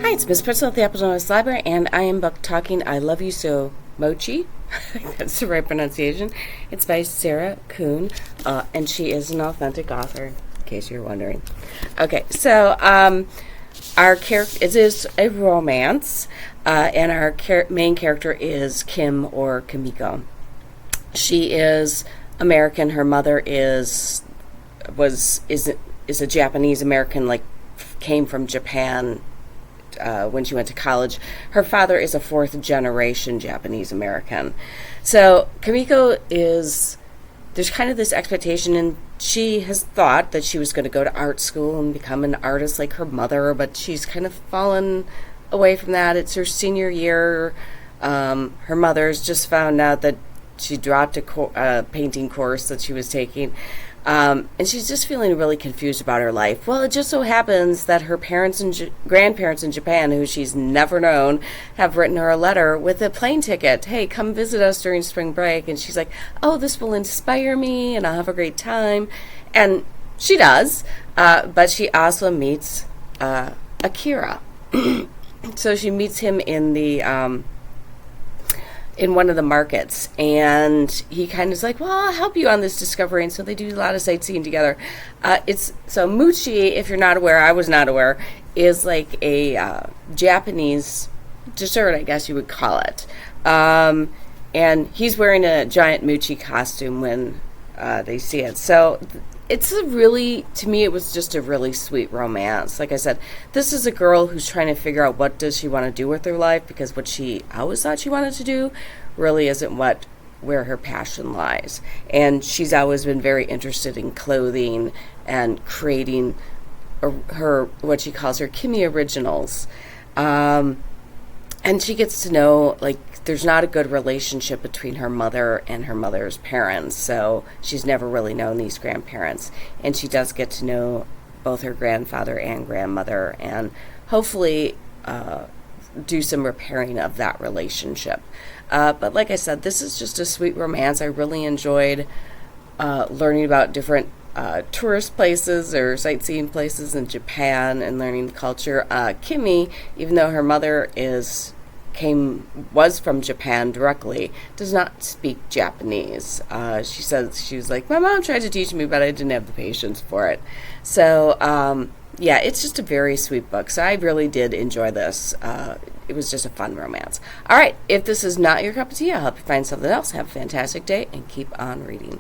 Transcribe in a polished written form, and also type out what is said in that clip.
Hi, it's Miss Priscilla at the Apple Notice Library, and I am book talking I Love You So, Mochi. That's the right pronunciation. It's by Sarah Kuhn, and she is an authentic author, in case you're wondering. Okay, so our character, it is a romance, and our main character is Kim, or Kimiko. She is American. Her mother is a Japanese American, like came from Japan when she went to college. Her father is a fourth generation Japanese American. So Kimiko there's kind of this expectation, and she has thought that she was going to go to art school and become an artist like her mother, but she's kind of fallen away from that. It's her senior year. Her mother's just found out that she dropped a painting course that she was taking. And she's just feeling really confused about her life. Well, it just so happens that her parents and grandparents in Japan, who she's never known, have written her a letter with a plane ticket. Hey, come visit us during spring break. And she's like, oh, this will inspire me and I'll have a great time. And she does, but she also meets Akira. So she meets him in one of the markets, and he kind of is like, well, I'll help you on this discovery. And so they do a lot of sightseeing together. So Mochi, if you're not aware, I was not aware, is like a Japanese dessert, I guess you would call it. And he's wearing a giant Mochi costume when they see it. So it's to me, it was just a really sweet romance. Like I said, this is a girl who's trying to figure out what does she want to do with her life, because what she always thought she wanted to do really isn't where her passion lies. And she's always been very interested in clothing and creating her what she calls her Kimi originals. And she gets to know, like, there's not a good relationship between her mother and her mother's parents, so she's never really known these grandparents. And she does get to know both her grandfather and grandmother, and hopefully do some repairing of that relationship. But like I said, this is just a sweet romance. I really enjoyed learning about different tourist places or sightseeing places in Japan and learning the culture. Kimmy, even though her mother was from Japan directly, does not speak Japanese. She says, she was like, my mom tried to teach me, but I didn't have the patience for it. So yeah, it's just a very sweet book. So I really did enjoy this. It was just a fun romance. All right, if this is not your cup of tea, I hope you find something else. Have a fantastic day and keep on reading.